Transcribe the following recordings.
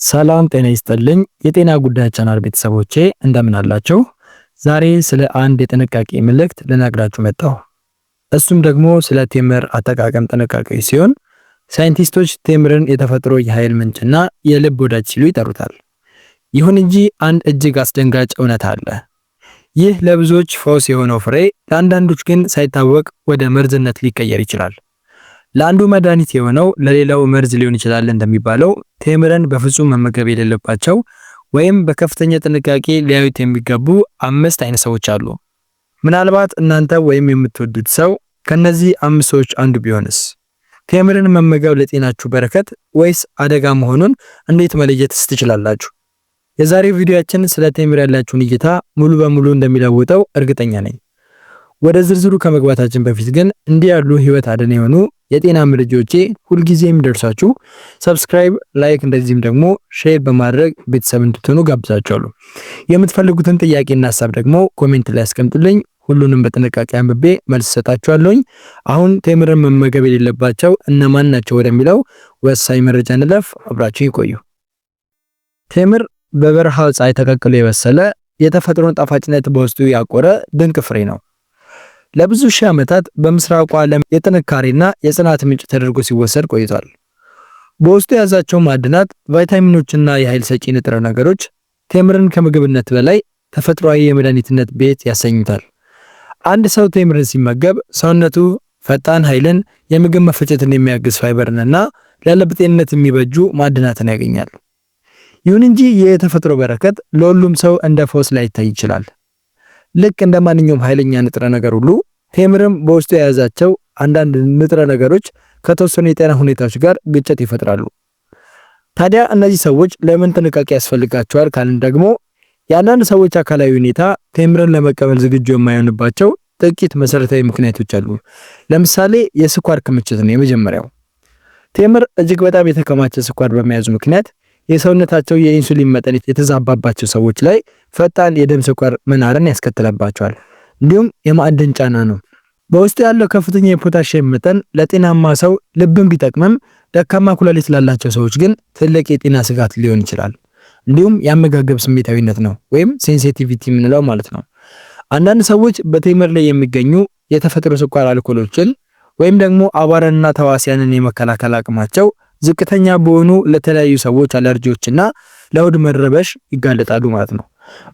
ሰላም ጤና ይስጥልኝ የጤና ጉዳይ ቻናል ቤተሰቦቼ እንደምን አላችሁ? ዛሬ ስለ አንድ የጥንቃቄ መልእክት ልነግራችሁ መጣሁ። እሱም ደግሞ ስለ ቴምር አጠቃቀም ጥንቃቄ ሲሆን ሳይንቲስቶች ቴምርን የተፈጥሮ የኃይል ምንጭና የልብ ወዳጅ ሲሉ ይጠሩታል። ይሁን እንጂ አንድ እጅግ አስደንጋጭ እውነት አለ። ይህ ለብዙዎች ፈውስ የሆነው ፍሬ ለአንዳንዶች ግን ሳይታወቅ ወደ መርዝነት ሊቀየር ይችላል። ለአንዱ መድኃኒት የሆነው ለሌላው መርዝ ሊሆን ይችላል እንደሚባለው ቴምርን በፍጹም መመገብ የሌለባቸው ወይም በከፍተኛ ጥንቃቄ ሊያዩት የሚገቡ 5 አይነት ሰዎች አሉ። ምናልባት እናንተ ወይም የምትወዱት ሰው ከነዚህ 5 ሰዎች አንዱ ቢሆንስ? ቴምርን መመገብ ለጤናችሁ በረከት ወይስ አደጋ መሆኑን እንዴት መለየትስ ትችላላችሁ? የዛሬው ቪዲዮአችን ስለ ቴምር ያላችሁን እይታ ሙሉ በሙሉ እንደሚለውጠው እርግጠኛ ነኝ። ወደ ዝርዝሩ ከመግባታችን በፊት ግን እንዲህ ያሉ ህይወት አድን የሆኑ የጤና መረጃዎቼ ሁልጊዜም ደርሳችሁ ሰብስክራይብ፣ ላይክ እንደዚህም ደግሞ ሼር በማድረግ ቤተሰብ እንድትሆኑ ጋብዛችኋለሁ። የምትፈልጉትን ጥያቄና ሐሳብ ደግሞ ኮሜንት ላይ አስቀምጡልኝ። ሁሉንም በጥንቃቄ አንብቤ መልስ ሰጣችኋለሁ። አሁን ቴምርን መመገብ የሌለባቸው እነማን ናቸው ወደሚለው ወሳኝ መረጃ እንለፍ። አብራችሁ ይቆዩ። ቴምር በበረሃው ፀሐይ ተቀቅሎ የበሰለ የተፈጥሮን ጣፋጭነት በውስጡ ያቆረ ድንቅ ፍሬ ነው። ለብዙ ሺህ ዓመታት በምስራቁ ዓለም የጥንካሬና የጽናት ምንጭ ተደርጎ ሲወሰድ ቆይቷል። በውስጡ የያዛቸው ማዕድናት፣ ቫይታሚኖችና የኃይል ሰጪ ንጥረ ነገሮች ቴምርን ከምግብነት በላይ ተፈጥሯዊ የመድኃኒትነት ቤት ያሰኙታል። አንድ ሰው ቴምርን ሲመገብ ሰውነቱ ፈጣን ኃይልን፣ የምግብ መፈጨትን የሚያግዝ ፋይበርንና ለልብ ጤንነት የሚበጁ ማዕድናትን ያገኛል። ይሁን እንጂ ይህ የተፈጥሮ በረከት ለሁሉም ሰው እንደ ፈውስ ላይታይ ይችላል። ልክ እንደ ማንኛውም ኃይለኛ ንጥረ ነገር ሁሉ ቴምርም በውስጡ የያዛቸው አንዳንድ ንጥረ ነገሮች ከተወሰኑ የጤና ሁኔታዎች ጋር ግጭት ይፈጥራሉ። ታዲያ እነዚህ ሰዎች ለምን ጥንቃቄ ያስፈልጋቸዋል ካልን ደግሞ የአንዳንድ ሰዎች አካላዊ ሁኔታ ቴምርን ለመቀበል ዝግጁ የማይሆንባቸው ጥቂት መሰረታዊ ምክንያቶች አሉ። ለምሳሌ የስኳር ክምችት ነው የመጀመሪያው። ቴምር እጅግ በጣም የተከማቸ ስኳር በመያዙ ምክንያት የሰውነታቸው የኢንሱሊን መጠን የተዛባባቸው ሰዎች ላይ ፈጣን የደም ስኳር መናርን ያስከትለባቸዋል። እንዲሁም የማዕድን ጫና ነው። በውስጡ ያለው ከፍተኛ የፖታሺየም መጠን ለጤናማ ሰው ልብን ቢጠቅምም ደካማ ኩላሊት ላላቸው ሰዎች ግን ትልቅ የጤና ስጋት ሊሆን ይችላል። እንዲሁም የአመጋገብ ስሜታዊነት ነው ወይም ሴንሲቲቪቲ የምንለው ማለት ነው። አንዳንድ ሰዎች በቴምር ላይ የሚገኙ የተፈጥሮ ስኳር አልኮሎችን ወይም ደግሞ አቧራንና ተዋሲያንን የመከላከል አቅማቸው ዝቅተኛ በሆኑ ለተለያዩ ሰዎች አለርጂዎችና ለሆድ መረበሽ ይጋለጣሉ ማለት ነው።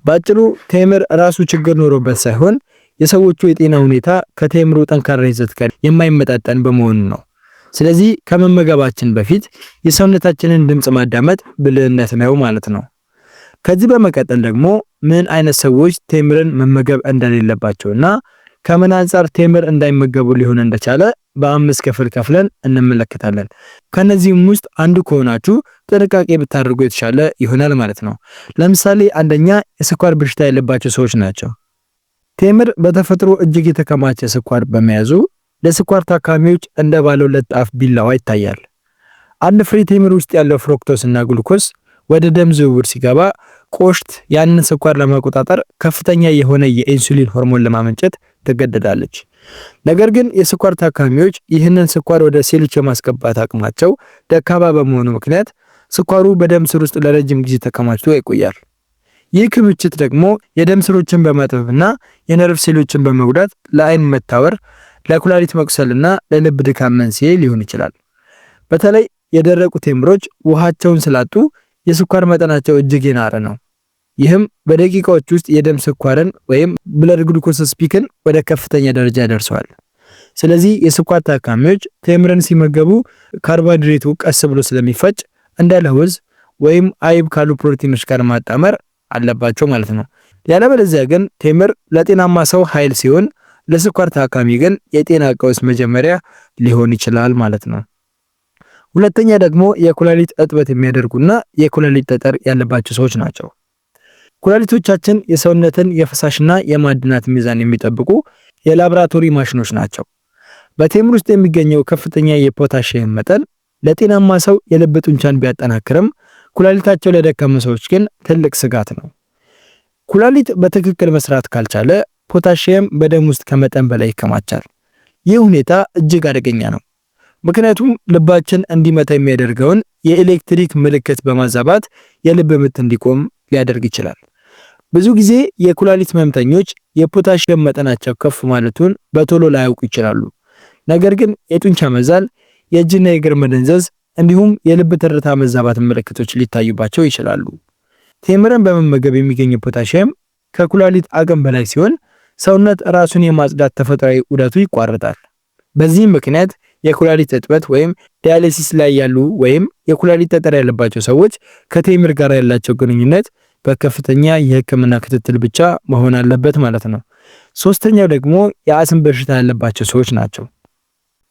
በአጭሩ ቴምር ራሱ ችግር ኖሮበት ሳይሆን የሰዎቹ የጤና ሁኔታ ከቴምሩ ጠንካራ ይዘት ጋር የማይመጣጠን በመሆኑ ነው። ስለዚህ ከመመገባችን በፊት የሰውነታችንን ድምጽ ማዳመጥ ብልህነት ነው ማለት ነው። ከዚህ በመቀጠል ደግሞ ምን አይነት ሰዎች ቴምርን መመገብ እንደሌለባቸውና ከምን አንፃር ቴምር እንዳይመገቡ ሊሆን እንደቻለ በ5 ክፍል ከፍለን እንመለከታለን። ከነዚህም ውስጥ አንዱ ከሆናችሁ ጥንቃቄ ብታደርጉ የተሻለ ይሆናል ማለት ነው። ለምሳሌ አንደኛ የስኳር በሽታ ያለባቸው ሰዎች ናቸው። ቴምር በተፈጥሮ እጅግ የተከማቸ ስኳር በመያዙ ለስኳር ታካሚዎች እንደ ባለ 2 ጣፍ ቢላዋ ይታያል። አንድ ፍሬ ቴምር ውስጥ ያለው ፍሩክቶስ እና ግሉኮስ ወደ ደም ዝውውር ሲገባ ቆሽት ያንን ስኳር ለመቆጣጠር ከፍተኛ የሆነ የኢንሱሊን ሆርሞን ለማመንጨት ትገደዳለች። ነገር ግን የስኳር ታካሚዎች ይህንን ስኳር ወደ ሴሎች የማስገባት አቅማቸው ደካማ በመሆኑ ምክንያት ስኳሩ በደም ስር ውስጥ ለረጅም ጊዜ ተከማችቶ ይቆያል። ይህ ክምችት ደግሞ የደም ስሮችን በማጥበብና የነርቭ ሴሎችን በመጉዳት ለአይን መታወር፣ ለኩላሊት መቁሰልና ለልብ ድካም መንስኤ ሊሆን ይችላል። በተለይ የደረቁ ቴምሮች ውሃቸውን ስላጡ የስኳር መጠናቸው እጅግ የናረ ነው። ይህም በደቂቃዎች ውስጥ የደም ስኳርን ወይም ብለድ ግሉኮስ ስፒክን ወደ ከፍተኛ ደረጃ ያደርሰዋል። ስለዚህ የስኳር ታካሚዎች ቴምርን ሲመገቡ ካርቦሃይድሬቱ ቀስ ብሎ ስለሚፈጭ እንደ ለውዝ ወይም አይብ ካሉ ፕሮቲኖች ጋር ማጣመር አለባቸው ማለት ነው። ያለበለዚያ ግን ቴምር ለጤናማ ሰው ኃይል ሲሆን ለስኳር ታካሚ ግን የጤና ቀውስ መጀመሪያ ሊሆን ይችላል ማለት ነው። ሁለተኛ ደግሞ የኩላሊት እጥበት የሚያደርጉና የኩላሊት ጠጠር ያለባቸው ሰዎች ናቸው። ኩላሊቶቻችን የሰውነትን የፈሳሽና የማዕድናት ሚዛን የሚጠብቁ የላብራቶሪ ማሽኖች ናቸው። በቴምር ውስጥ የሚገኘው ከፍተኛ የፖታሺየም መጠን ለጤናማ ሰው የልብ ጡንቻን ቢያጠናክርም ኩላሊታቸው ለደካማ ሰዎች ግን ትልቅ ስጋት ነው። ኩላሊት በትክክል መስራት ካልቻለ ፖታሺየም በደም ውስጥ ከመጠን በላይ ይከማቻል። ይህ ሁኔታ እጅግ አደገኛ ነው። ምክንያቱም ልባችን እንዲመታ የሚያደርገውን የኤሌክትሪክ ምልክት በማዛባት የልብ ምት እንዲቆም ሊያደርግ ይችላል። ብዙ ጊዜ የኩላሊት ህመምተኞች የፖታሺየም መጠናቸው ከፍ ማለቱን በቶሎ ላያውቁ ይችላሉ። ነገር ግን የጡንቻ መዛል፣ የእጅና የእግር መደንዘዝ እንዲሁም የልብ ትርታ መዛባት ምልክቶች ሊታዩባቸው ይችላሉ። ቴምርን በመመገብ የሚገኘው ፖታሺየም ከኩላሊት አቅም በላይ ሲሆን ሰውነት ራሱን የማጽዳት ተፈጥሯዊ ዑደቱ ይቋረጣል። በዚህም ምክንያት የኩላሊት እጥበት ወይም ዲያሊሲስ ላይ ያሉ ወይም የኩላሊት ጠጠር ያለባቸው ሰዎች ከቴምር ጋር ያላቸው ግንኙነት በከፍተኛ የህክምና ክትትል ብቻ መሆን አለበት ማለት ነው። ሶስተኛው ደግሞ የአስም በሽታ ያለባቸው ሰዎች ናቸው።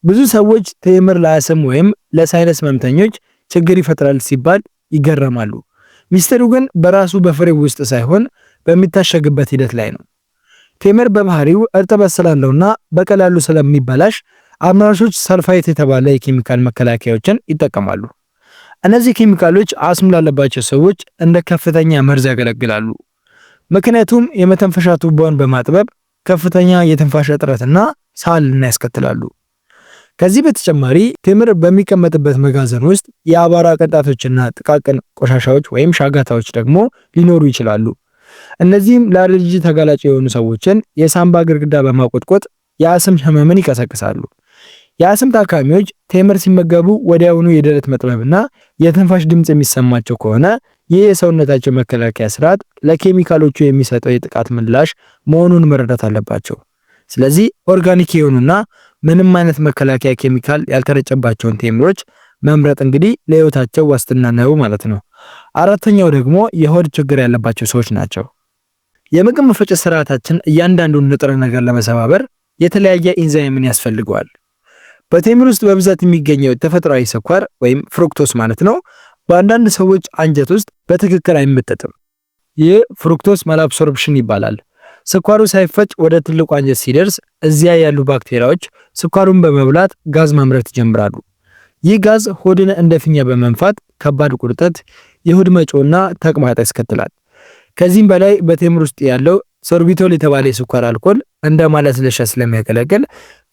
ብዙ ሰዎች ቴምር ለአስም ወይም ለሳይነስ ህመምተኞች ችግር ይፈጥራል ሲባል ይገረማሉ። ሚስጥሩ ግን በራሱ በፍሬው ውስጥ ሳይሆን በሚታሸግበት ሂደት ላይ ነው። ቴምር በባህሪው እርጥበት ስላለውና በቀላሉ ስለሚበላሽ አምራቾች ሰልፋይት የተባለ የኬሚካል መከላከያዎችን ይጠቀማሉ። እነዚህ ኬሚካሎች አስም ላለባቸው ሰዎች እንደ ከፍተኛ መርዝ ያገለግላሉ። ምክንያቱም የመተንፈሻ ቱቦን በማጥበብ ከፍተኛ የትንፋሽ እጥረትና ሳልን ያስከትላሉ። ከዚህ በተጨማሪ ቴምር በሚቀመጥበት መጋዘን ውስጥ የአቧራ ቅንጣቶችና ጥቃቅን ቆሻሻዎች ወይም ሻጋታዎች ደግሞ ሊኖሩ ይችላሉ። እነዚህም ለአለርጂ ተጋላጭ የሆኑ ሰዎችን የሳምባ ግድግዳ በማቆጥቆጥ የአስም ህመምን ይቀሰቅሳሉ። የአስም ታካሚዎች ቴምር ሲመገቡ ወዲያውኑ የደረት መጥበብና የትንፋሽ ድምፅ የሚሰማቸው ከሆነ ይህ የሰውነታቸው መከላከያ ስርዓት ለኬሚካሎቹ የሚሰጠው የጥቃት ምላሽ መሆኑን መረዳት አለባቸው። ስለዚህ ኦርጋኒክ የሆኑና ምንም አይነት መከላከያ ኬሚካል ያልተረጨባቸውን ቴምሮች መምረጥ እንግዲህ ለህይወታቸው ዋስትና ነው ማለት ነው። አራተኛው ደግሞ የሆድ ችግር ያለባቸው ሰዎች ናቸው። የምግብ መፈጨት ስርዓታችን እያንዳንዱን ንጥረ ነገር ለመሰባበር የተለያየ ኢንዛይምን ያስፈልገዋል። በቴምር ውስጥ በብዛት የሚገኘው ተፈጥሯዊ ስኳር ወይም ፍሩክቶስ ማለት ነው በአንዳንድ ሰዎች አንጀት ውስጥ በትክክል አይመጠጥም። ይህ ፍሩክቶስ ማልአብሶርፕሽን ይባላል። ስኳሩ ሳይፈጭ ወደ ትልቁ አንጀት ሲደርስ እዚያ ያሉ ባክቴሪያዎች ስኳሩን በመብላት ጋዝ ማምረት ይጀምራሉ። ይህ ጋዝ ሆድን እንደ ፊኛ በመንፋት ከባድ ቁርጠት፣ የሆድ መጮና ተቅማጥ ያስከትላል። ከዚህም በላይ በቴምር ውስጥ ያለው ሶርቢቶል የተባለ የስኳር አልኮል እንደ ማለስለሻ ስለሚያገለግል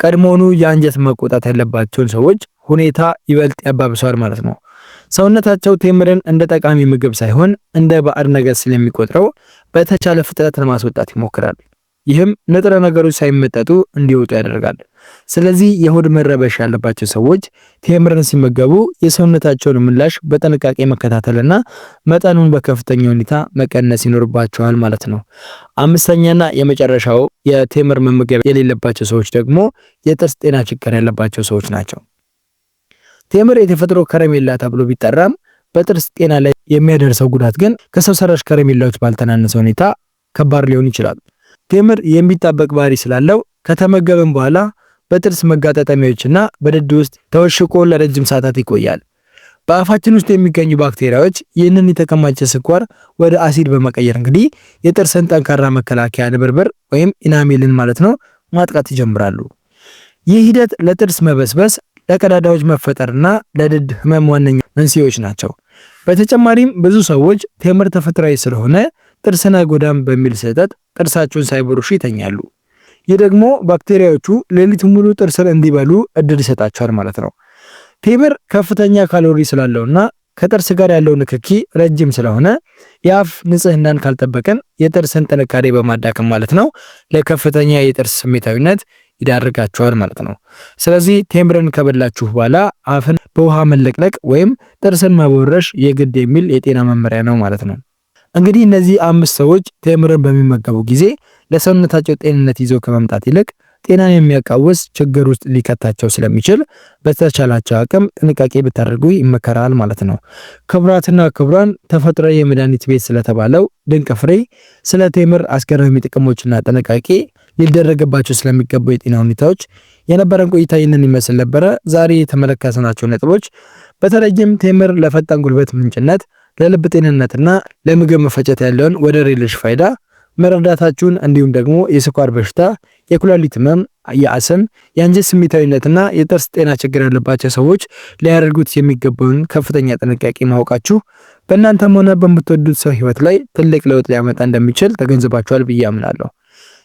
ቀድሞውኑ የአንጀት መቆጣት ያለባቸውን ሰዎች ሁኔታ ይበልጥ ያባብሰዋል ማለት ነው። ሰውነታቸው ቴምርን እንደ ጠቃሚ ምግብ ሳይሆን እንደ ባዕድ ነገር ስለሚቆጥረው በተቻለ ፍጥነት ለማስወጣት ይሞክራል። ይህም ንጥረ ነገሮች ሳይመጠጡ እንዲወጡ ያደርጋል። ስለዚህ የሆድ መረበሽ ያለባቸው ሰዎች ቴምርን ሲመገቡ የሰውነታቸውን ምላሽ በጥንቃቄ መከታተልና መጠኑን በከፍተኛ ሁኔታ መቀነስ ይኖርባቸዋል ማለት ነው። አምስተኛና የመጨረሻው የቴምር መመገብ የሌለባቸው ሰዎች ደግሞ የጥርስ ጤና ችግር ያለባቸው ሰዎች ናቸው። ቴምር የተፈጥሮ ከረሜላ ተብሎ ቢጠራም በጥርስ ጤና ላይ የሚያደርሰው ጉዳት ግን ከሰው ሰራሽ ከረሜላዎች ባልተናነሰ ሁኔታ ከባድ ሊሆን ይችላል። ቴምር የሚጣበቅ ባህሪ ስላለው ከተመገብን በኋላ በጥርስ መጋጠሚያዎችና በድድ ውስጥ ተወሽቆ ለረጅም ሰዓታት ይቆያል። በአፋችን ውስጥ የሚገኙ ባክቴሪያዎች ይህንን የተከማቸ ስኳር ወደ አሲድ በመቀየር እንግዲህ የጥርስን ጠንካራ መከላከያ ንብርብር ወይም ኢናሜልን ማለት ነው ማጥቃት ይጀምራሉ። ይህ ሂደት ለጥርስ መበስበስ፣ ለቀዳዳዎች መፈጠርና ለድድ ህመም ዋነኛ መንስኤዎች ናቸው። በተጨማሪም ብዙ ሰዎች ቴምር ተፈጥሯዊ ስለሆነ ጥርስን አይጎዳም በሚል ስህተት ጥርሳቸውን ሳይቦርሹ ይተኛሉ። ይህ ደግሞ ባክቴሪያዎቹ ሌሊት ሙሉ ጥርስን እንዲበሉ እድል ይሰጣቸዋል ማለት ነው። ቴምር ከፍተኛ ካሎሪ ስላለውና ከጥርስ ጋር ያለው ንክኪ ረጅም ስለሆነ የአፍ ንጽህናን ካልጠበቀን የጥርስን ጥንካሬ በማዳከም ማለት ነው ለከፍተኛ የጥርስ ስሜታዊነት ይዳርጋቸዋል ማለት ነው። ስለዚህ ቴምርን ከበላችሁ በኋላ አፍን በውሃ መለቅለቅ ወይም ጥርስን መቦረሽ የግድ የሚል የጤና መመሪያ ነው ማለት ነው። እንግዲህ እነዚህ 5 ሰዎች ቴምርን በሚመገቡ ጊዜ ለሰውነታቸው ጤንነት ይዘው ከመምጣት ይልቅ ጤናን የሚያቃውስ ችግር ውስጥ ሊከታቸው ስለሚችል በተቻላቸው አቅም ጥንቃቄ ብታደርጉ ይመከራል ማለት ነው። ክቡራትና ክቡራን ተፈጥሯዊ የመድኃኒት ቤት ስለተባለው ድንቅ ፍሬ ስለ ቴምር አስገራሚ ጥቅሞችና ጥንቃቄ ሊደረግባቸው ስለሚገቡ የጤና ሁኔታዎች የነበረን ቆይታ ይህንን ይመስል ነበረ። ዛሬ የተመለከትናቸው ነጥቦች በተለይም ቴምር ለፈጣን ጉልበት ምንጭነት፣ ለልብ ጤንነትና ለምግብ መፈጨት ያለውን ወደር የለሽ ፋይዳ መረዳታችሁን እንዲሁም ደግሞ የስኳር በሽታ፣ የኩላሊት ህመም፣ የአስም፣ የአንጀት ስሜታዊነትና የጥርስ ጤና ችግር ያለባቸው ሰዎች ሊያደርጉት የሚገባውን ከፍተኛ ጥንቃቄ ማወቃችሁ በእናንተም ሆነ በምትወዱት ሰው ህይወት ላይ ትልቅ ለውጥ ሊያመጣ እንደሚችል ተገንዝባችኋል ብዬ አምናለሁ።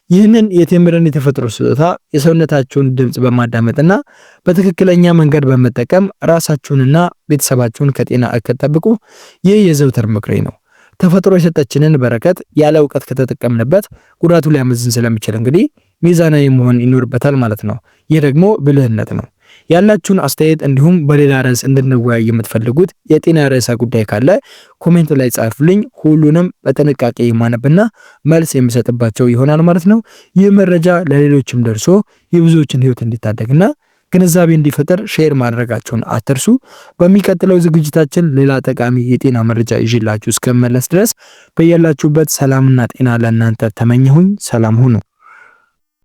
ይህንን የቴምርን የተፈጥሮ ስጦታ የሰውነታችሁን ድምጽ በማዳመጥና በትክክለኛ መንገድ በመጠቀም ራሳችሁንና ቤተሰባችሁን ከጤና እክል ጠብቁ። ይህ የዘውትር ምክሬ ነው። ተፈጥሮ የሰጠችንን በረከት ያለ እውቀት ከተጠቀምንበት ጉዳቱ ሊያመዝን ስለሚችል እንግዲህ ሚዛናዊ መሆን ይኖርበታል ማለት ነው። ይህ ደግሞ ብልህነት ነው። ያላችሁን አስተያየት እንዲሁም በሌላ ርዕስ እንድንወያይ የምትፈልጉት የጤና ርዕሰ ጉዳይ ካለ ኮሜንት ላይ ጻፉልኝ። ሁሉንም በጥንቃቄ የማነብና መልስ የሚሰጥባቸው ይሆናል ማለት ነው። ይህ መረጃ ለሌሎችም ደርሶ የብዙዎችን ሕይወት እንዲታደግና ግንዛቤ እንዲፈጠር ሼር ማድረጋቸውን አትርሱ። በሚቀጥለው ዝግጅታችን ሌላ ጠቃሚ የጤና መረጃ ይዤላችሁ እስከመለስ ድረስ በያላችሁበት ሰላምና ጤና ለእናንተ ተመኘሁኝ። ሰላም ሁኑ።